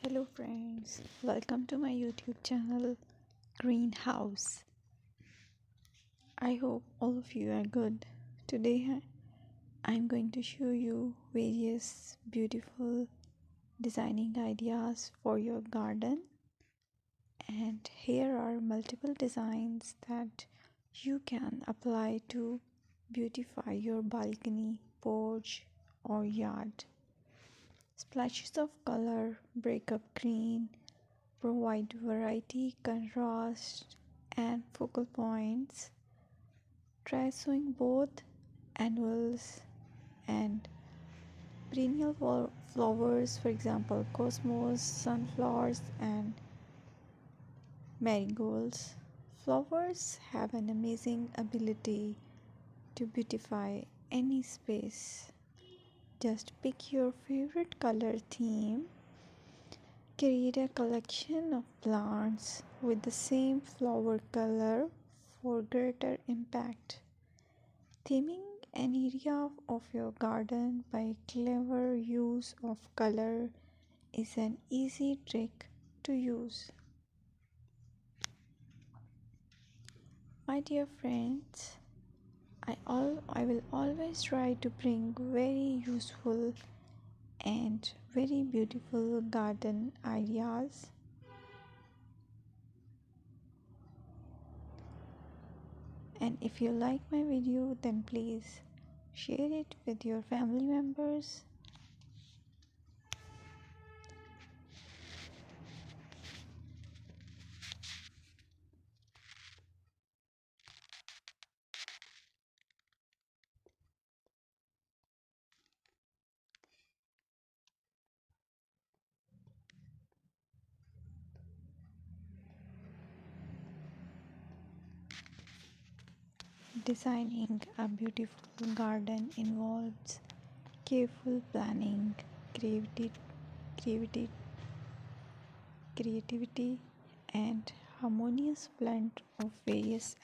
Hello friends, welcome to my YouTube channel Greenhouse. I hope all of you are good. Today I'm going to show you various beautiful designing ideas for your garden, and here are multiple designs that you can apply to beautify your balcony, porch or yard. Splashes of color break up green, provide variety, contrast, and focal points. Try sowing both annuals and perennial flowers, for example, cosmos, sunflowers, and marigolds. Flowers have an amazing ability to beautify any space. Just pick your favorite color theme. Create a collection of plants with the same flower color for greater impact. Theming an area of your garden by clever use of color is an easy trick to use. My dear friends, I will always try to bring very useful and very beautiful garden ideas. And if you like my video, then please share it with your family members. Designing a beautiful garden involves careful planning, creativity, creativity, creativity and harmonious blend of various